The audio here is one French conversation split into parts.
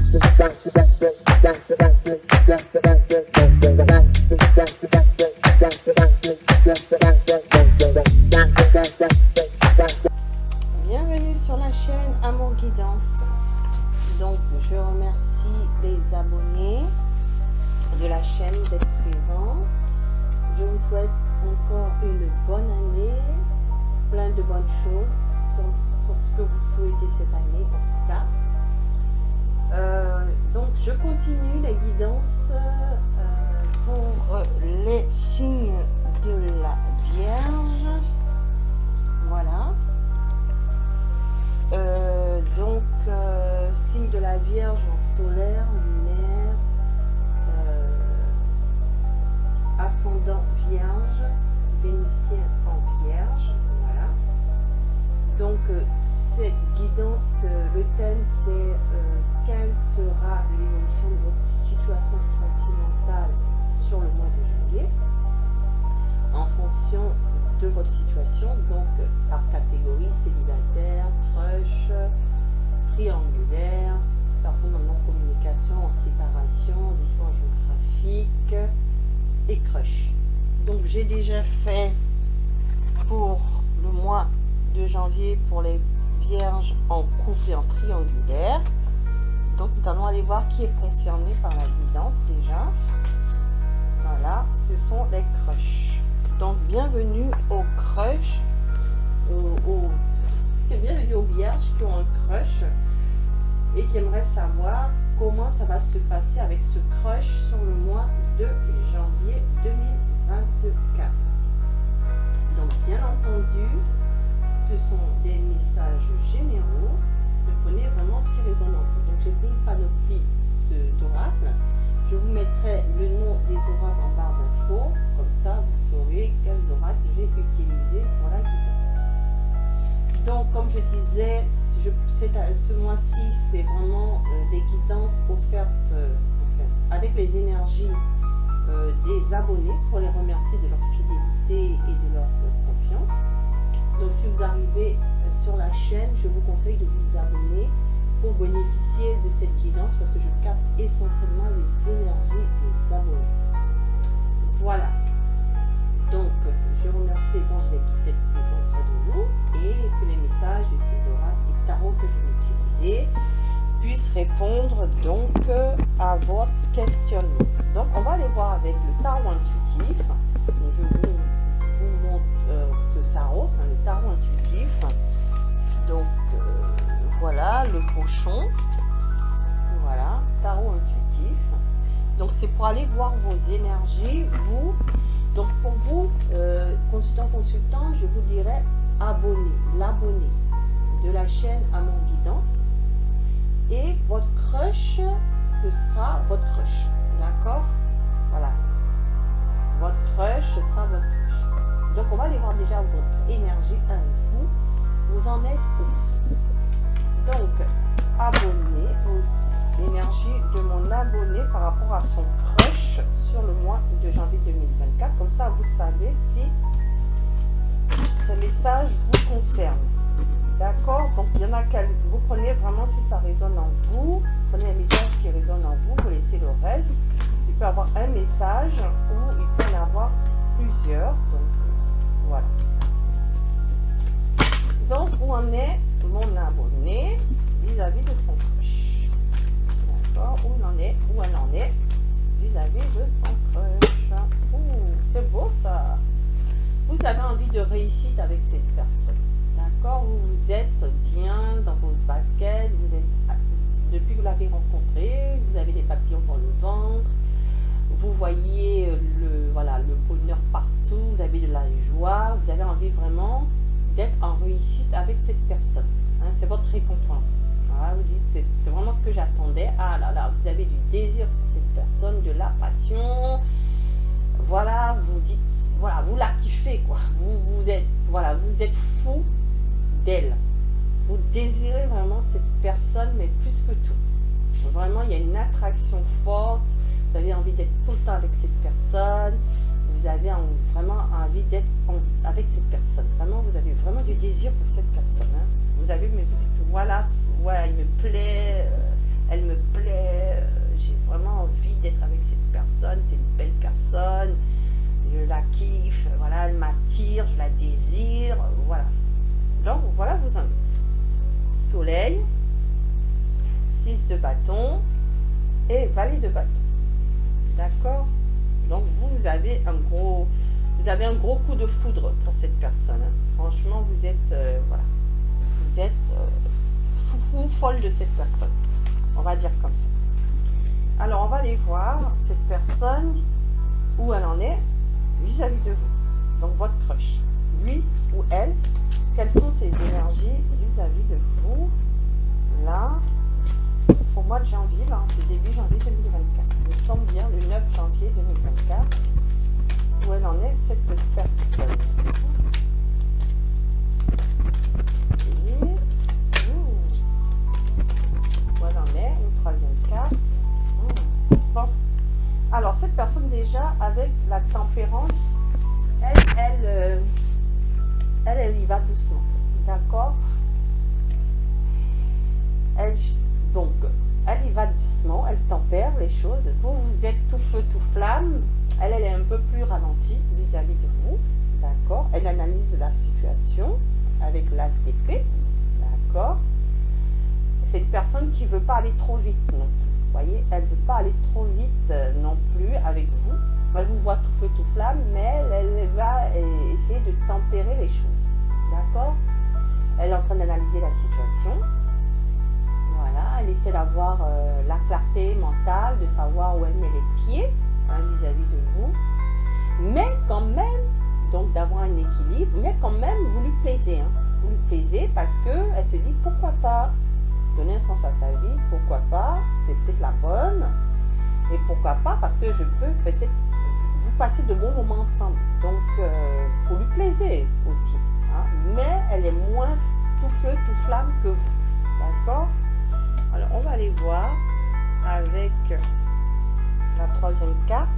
Bienvenue sur la chaîne Amour Guidance. Donc je remercie les abonnés de la chaîne d'être présents. Je vous souhaite encore une bonne année, plein de bonnes choses sur ce que vous souhaitez cette année en tout cas. Donc je continue les guidances pour les signes de la Vierge. Voilà. Signe de la Vierge en solaire, lunaire, ascendant Vierge, vénitien en Vierge. Voilà. Donc cette guidance, le thème c'est quelle sera l'évolution de votre situation sentimentale sur le mois de janvier en fonction de votre situation, donc par catégorie: célibataire, crush, triangulaire, personne en non-communication, en séparation, distance géographique et crush. Donc j'ai déjà fait pour le mois de janvier pour les vierges en couple et en triangulaire. Donc nous allons aller voir qui est concerné par la guidance déjà. Voilà, ce sont les crushs. Donc bienvenue aux crushs, bienvenue aux vierges qui ont un crush et qui aimeraient savoir comment ça va se passer avec ce crush sur le mois de janvier 2024. Donc bien entendu, ce sont des messages généraux. Vous prenez vraiment ce qui résonne en vous. Donc j'ai pris une panoplie d'oracles. Je vous mettrai le nom des oracles en barre d'infos. Comme ça, vous saurez quels oracles j'ai utilisés pour la guidance. Donc, comme je disais, ce mois-ci, c'est vraiment des guidances offertes avec les énergies des abonnés pour les remercier de leur fidélité et de leur confiance. Donc, si vous arrivez sur la chaîne, je vous conseille de vous abonner pour bénéficier de cette guidance parce que je capte essentiellement les énergies des abonnés. Voilà. Donc, je remercie les anges d'être présents près de nous et que les messages de ces oracles et tarots que je vais utiliser puissent répondre donc à votre questionnement. Donc, on va aller voir avec le tarot intuitif. Donc, je vous montre ce tarot, c'est le tarot intuitif. Donc, voilà le cochon. Voilà, tarot intuitif. Donc, c'est pour aller voir vos énergies, vous. Donc, pour vous, consultant, je vous dirais abonné, l'abonné de la chaîne Amour Guidance. Et votre crush, ce sera votre crush. D'accord? Voilà. Votre crush, ce sera votre crush. Donc, on va aller voir déjà votre énergie à vous. Vous en êtes où? Donc, abonné, l'énergie de mon abonné par rapport à son crush sur le mois de janvier 2024. Comme ça, vous savez si ce message vous concerne. D'accord? Donc, il y en a quelques. Vous prenez vraiment si ça résonne en vous. Vous prenez un message qui résonne en vous. Vous laissez le reste. Il peut y avoir un message ou il peut y en avoir plusieurs. Donc, voilà. Donc, où en est mon abonné vis-à-vis de son crush? D'accord? Où elle en est vis-à-vis de son crush? Ouh, c'est beau ça! Vous avez envie de réussite avec cette personne. D'accord? Vous êtes bien dans vos baskets, depuis que vous l'avez rencontré, vous avez des papillons dans le ventre, vous voyez le bonheur partout, vous avez de la joie, vous avez envie vraiment d'être en réussite avec cette personne. Hein, c'est votre récompense. Voilà, vous dites, c'est vraiment ce que j'attendais. Ah là là, vous avez du désir pour cette personne, de la passion. Voilà, vous dites, voilà, vous la kiffez, quoi. Vous êtes fou d'elle. Vous désirez vraiment cette personne, mais plus que tout. Vraiment, il y a une attraction forte. Vous avez envie d'être tout le temps avec cette personne. Vous avez vraiment envie d'être avec cette personne. Vraiment, vous avez vraiment du désir pour cette personne. Hein. Vous avez, mais vous dites, voilà, ouais, il me plaît, elle me plaît, 10 de bâton et valet de bâton. D'accord? Donc vous avez un gros coup de foudre pour cette personne. Hein. Franchement, vous êtes voilà, vous êtes fou folle de cette personne. On va dire comme ça. Alors on va aller voir cette personne où elle en est vis-à-vis de vous. Donc votre crush, lui ou elle, quelles sont ses énergies vis-à-vis de vous là au mois de janvier, là c'est début janvier 2024. Nous sommes bien le 9 janvier 2024. Où elle en est cette personne. Et, où elle en est, une troisième carte. Bon. Alors cette personne déjà avec la tempérance, elle y va doucement. D'accord? Donc, elle y va doucement, elle tempère les choses. Vous êtes tout feu, tout flamme. Elle est un peu plus ralentie vis-à-vis de vous. D'accord? Elle analyse la situation avec l'as d'épée. D'accord? C'est une personne qui ne veut pas aller trop vite non plus. Vous voyez? Elle ne veut pas aller trop vite non plus avec vous. Elle vous voit tout feu, tout flamme, mais elle va essayer de tempérer les choses. D'accord? Elle est en train d'analyser la situation. Voilà, elle essaie d'avoir la clarté mentale, de savoir où elle met les pieds vis-à-vis de vous. Mais quand même, donc d'avoir un équilibre, mais quand même, vous lui plaisez. Hein. Vous lui plaisez parce qu'elle se dit pourquoi pas donner un sens à sa vie, pourquoi pas, c'est peut-être la bonne. Et pourquoi pas, parce que je peux peut-être vous passer de bons moments ensemble. Donc, vous lui plaisez aussi. Hein. Mais elle est moins tout feu, tout flamme que vous. D'accord? Alors, on va aller voir avec la troisième carte.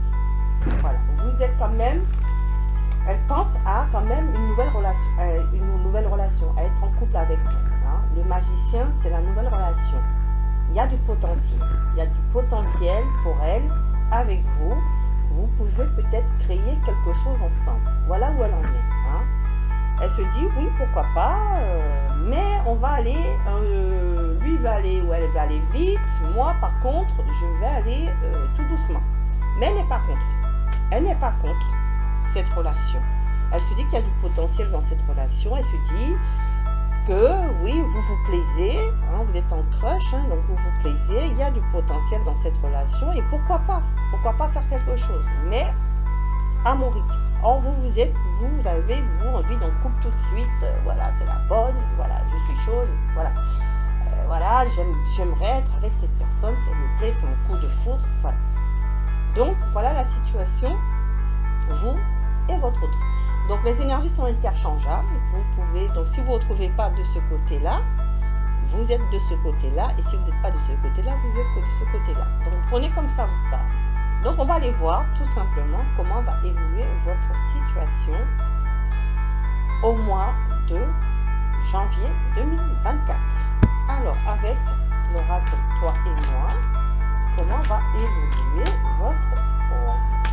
Voilà, vous êtes quand même, elle pense à quand même une nouvelle relation, à être en couple avec vous. Hein. Le magicien, c'est la nouvelle relation. Il y a du potentiel. Il y a du potentiel pour elle avec vous. Vous pouvez peut-être créer quelque chose ensemble. Voilà où elle en est. Hein. Elle se dit, oui, pourquoi pas, mais on va aller, lui va aller, ou elle va aller vite. Moi, par contre, je vais aller tout doucement. Mais elle n'est pas contre. Elle n'est pas contre cette relation. Elle se dit qu'il y a du potentiel dans cette relation. Elle se dit que, oui, vous vous plaisez, hein, vous êtes en crush, hein, donc vous vous plaisez, il y a du potentiel dans cette relation. Et pourquoi pas faire quelque chose, mais à mon rythme. Or, vous avez envie d'un couple tout de suite, voilà, c'est la bonne, voilà, je suis chaud, voilà. Voilà, j'aimerais être avec cette personne, ça me plaît, c'est un coup de foudre, voilà. Donc, voilà la situation, vous et votre autre. Donc, les énergies sont interchangeables. Vous pouvez, donc si vous ne retrouvez pas de ce côté-là, vous êtes de ce côté-là. Et si vous n'êtes pas de ce côté-là, vous êtes que de ce côté-là. Donc, prenez comme ça vous parle. Donc, on va aller voir tout simplement comment va évoluer votre situation au mois de janvier 2024. Alors, avec l'oracle Toi et moi, comment va évoluer votre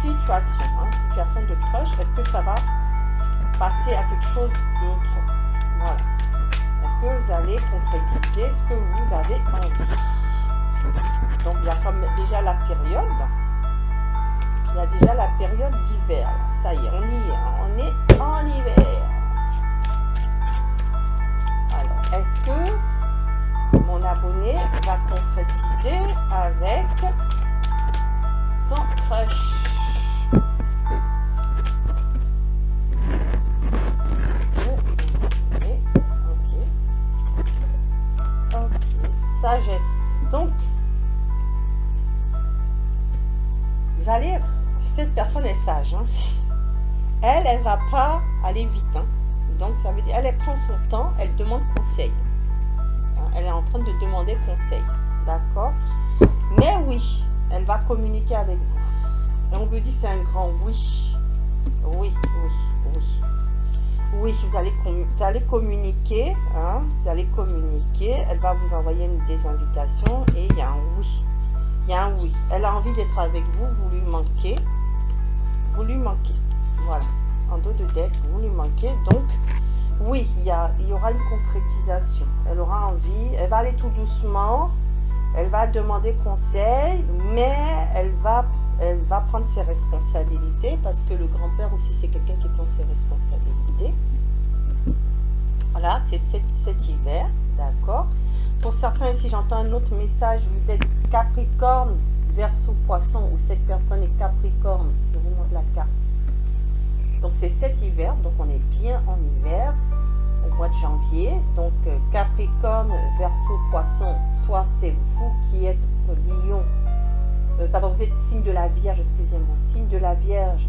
situation, hein, situation de crush? Est-ce que ça va passer à quelque chose d'autre? Voilà. Est-ce que vous allez concrétiser ce que vous avez envie? Donc, il y a comme déjà la période. Il y a déjà la période d'hiver. Ça y est, on y est. On est en hiver. Alors, est-ce que mon abonné va concrétiser avec son crush? Ok. Sagesse. Donc, vous allez... Cette personne est sage. Hein. Elle va pas aller vite. Hein. Donc, ça veut dire, elle prend son temps, elle demande conseil. Hein. Elle est en train de demander conseil. D'accord? Mais oui, elle va communiquer avec vous. Et on vous dit c'est un grand oui. Oui, oui, oui. Oui, vous allez communiquer. Hein. Vous allez communiquer. Elle va vous envoyer des invitations et il y a un oui. Il y a un oui. Elle a envie d'être avec vous, vous lui manquez. Vous lui manquez. Voilà. En dos de deck, vous lui manquez. Donc, oui, il y aura une concrétisation. Elle aura envie. Elle va aller tout doucement. Elle va demander conseil, mais elle va prendre ses responsabilités parce que le grand-père aussi, c'est quelqu'un qui prend ses responsabilités. Voilà, c'est cet hiver, d'accord. Pour certains ici, j'entends un autre message, vous êtes Capricorne, Verseau, Poisson, ou cette personne est Capricorne. Je vous montre la carte. Donc c'est cet hiver, donc on est bien en hiver, au mois de janvier. Donc Capricorne, Verseau, Poisson, soit c'est vous qui êtes Lion, pardon, vous êtes signe de la Vierge, excusez-moi, signe de la Vierge,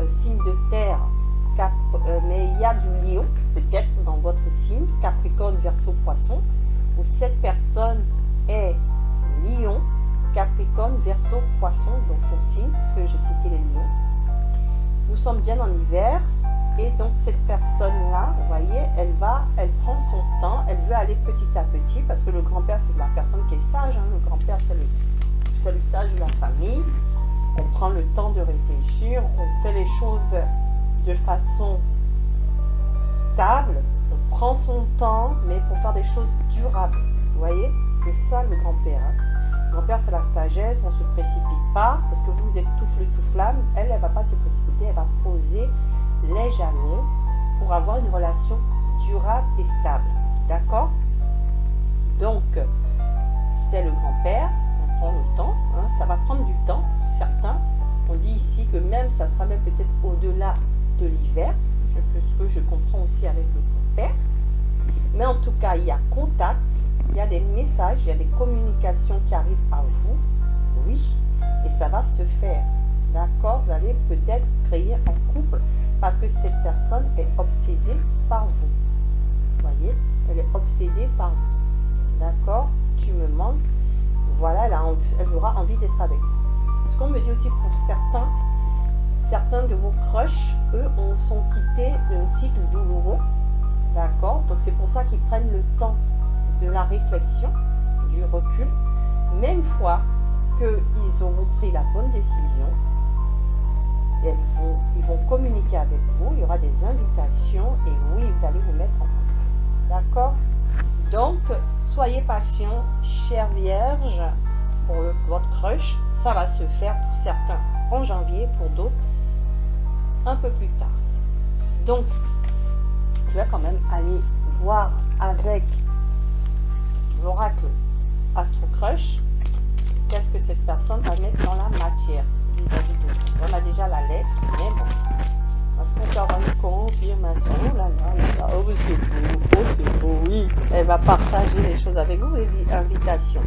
signe de terre, mais il y a du Lion, peut-être dans votre signe, Capricorne, Verseau, Poisson, où cette personne est Lion, Capricorne, Verseau, Poisson dans son signe, puisque j'ai cité les lions. Nous sommes bien en hiver, et donc cette personne-là, vous voyez, elle prend son temps, elle veut aller petit à petit, parce que le grand-père, c'est la personne qui est sage, hein. Le grand-père, c'est le sage de la famille. On prend le temps de réfléchir, on fait les choses de façon stable, on prend son temps, mais pour faire des choses durables. Vous voyez, c'est ça le grand-père, hein. Le grand-père, c'est la sagesse, on ne se précipite pas, parce que vous êtes tout feu, tout flamme. Elle ne va pas se précipiter, elle va poser les jalons pour avoir une relation durable et stable. D'accord? Donc, c'est le grand-père, on prend le temps, hein, ça va prendre du temps pour certains. On dit ici que même, ça sera même peut-être au-delà de l'hiver, ce que je comprends aussi avec le grand-père. Mais en tout cas, il y a contact, il y a des messages, il y a des communications qui arrivent à vous, oui, et ça va se faire, d'accord? Vous allez peut-être créer un couple parce que cette personne est obsédée par vous, voyez, elle est obsédée par vous, d'accord? Tu me manques, voilà, elle aura envie d'être avec vous. Ce qu'on me dit aussi pour certains de vos crushs, eux, sont quittés d'un cycle douloureux. D'accord? Donc c'est pour ça qu'ils prennent le temps de la réflexion, du recul. Mais une fois qu'ils auront pris la bonne décision, ils vont communiquer avec vous, il y aura des invitations et oui, vous allez vous mettre en couple. D'accord? Donc, soyez patient, chère Vierge, pour votre crush. Ça va se faire pour certains en janvier, pour d'autres un peu plus tard. Donc, je vais quand même aller voir avec l'oracle Astro Crush qu'est-ce que cette personne va mettre dans la matière vis-à-vis de vous. On a déjà la lettre, mais bon. Parce qu'on peut avoir une confirmation. Oh là là, oh c'est beau, oh c'est beau, oui. Elle va partager les choses avec vous, les invitations.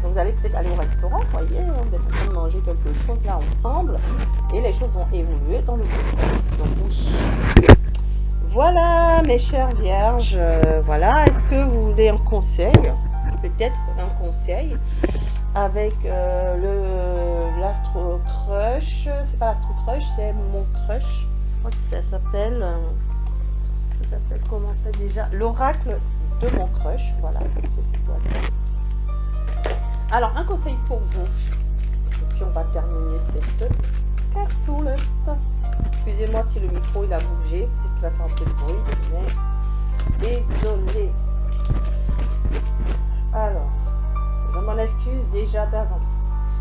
Donc vous allez peut-être aller au restaurant, vous voyez, on est en train de manger quelque chose là ensemble. Et les choses vont évoluer dans le bon sens. Donc oui. Voilà mes chères vierges, voilà, est-ce que vous voulez un conseil, peut-être un conseil avec l'Astro Crush, c'est pas l'Astro Crush, c'est mon crush, je crois que ça s'appelle comment ça déjà, l'oracle de mon crush, voilà, c'est quoi ça. Alors un conseil pour vous, et puis on va terminer cette capsoulette. Excusez-moi si le micro il a bougé, peut-être qu'il va faire un peu de bruit, mais désolé. Alors, je m'en excuse déjà d'avance.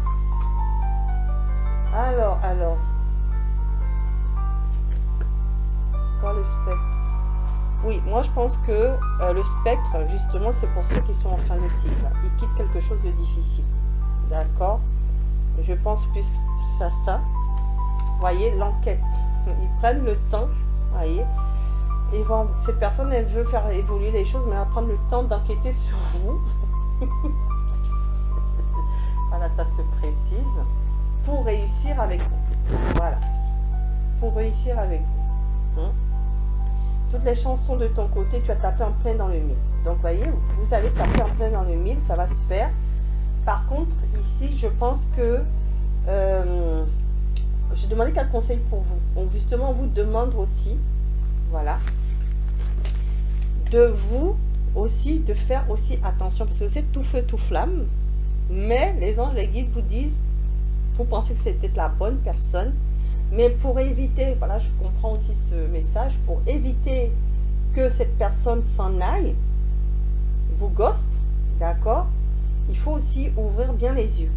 Alors, quoi le spectre? Oui, moi je pense que le spectre, justement, c'est pour ceux qui sont en fin de cycle. Ils quittent quelque chose de difficile. D'accord? Je pense plus à ça. Voyez, l'enquête. Ils prennent le temps, voyez. Cette personne, elle veut faire évoluer les choses, mais elle va prendre le temps d'enquêter sur vous. Voilà, ça se précise. Pour réussir avec vous. Voilà. Pour réussir avec vous. Toutes les chansons de ton côté, tu as tapé en plein dans le mille. Donc, voyez, vous allez taper en plein dans le mille, ça va se faire. Par contre, ici, je pense que... j'ai demandé quel conseil pour vous. Donc justement, on vous demande aussi, voilà, de vous aussi, de faire aussi attention, parce que c'est tout feu, tout flamme, mais les anges, les guides vous disent, vous pensez que c'est peut-être la bonne personne, mais pour éviter, voilà, je comprends aussi ce message, pour éviter que cette personne s'en aille, vous ghost, d'accord, il faut aussi ouvrir bien les yeux.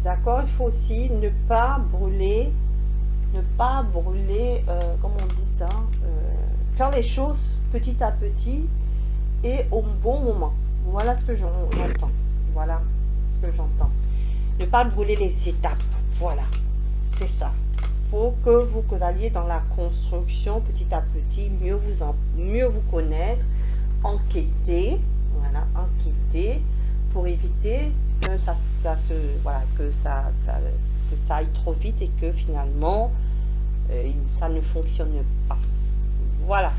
D'accord? Il faut aussi ne pas brûler, comment on dit ça? Faire les choses petit à petit et au bon moment. Voilà ce que j'entends. Voilà ce que j'entends. Ne pas brûler les étapes. Voilà, c'est ça. Faut que vous alliez dans la construction petit à petit, mieux vous connaître, enquêter, voilà, enquêter pour éviter que ça aille trop vite et que finalement ça ne fonctionne pas. Voilà.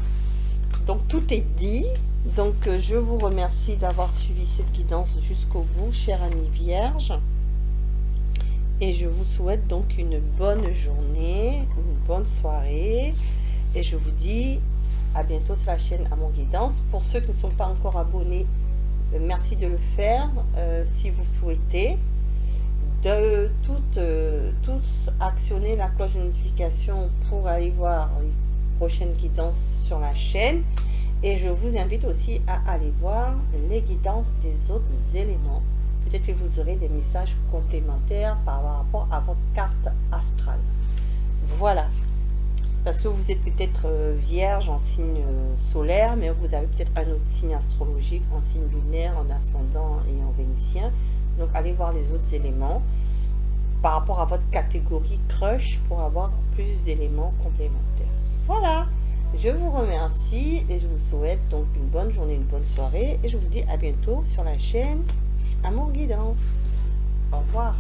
Donc tout est dit. Donc je vous remercie d'avoir suivi cette guidance jusqu'au bout, chère amie vierge. Et je vous souhaite donc une bonne journée, une bonne soirée. Et je vous dis à bientôt sur la chaîne Amour Guidance. Pour ceux qui ne sont pas encore abonnés, merci de le faire si vous souhaitez. De tous actionner la cloche de notification pour aller voir les prochaines guidances sur la chaîne. Et je vous invite aussi à aller voir les guidances des autres éléments. Peut-être que vous aurez des messages complémentaires par rapport à votre carte astrale. Voilà. Parce que vous êtes peut-être vierge en signe solaire, mais vous avez peut-être un autre signe astrologique en signe lunaire, en ascendant et en vénusien. Donc allez voir les autres éléments par rapport à votre catégorie crush pour avoir plus d'éléments complémentaires. Voilà. Je vous remercie et je vous souhaite donc une bonne journée, une bonne soirée. Et je vous dis à bientôt sur la chaîne Amour Guidance. Au revoir.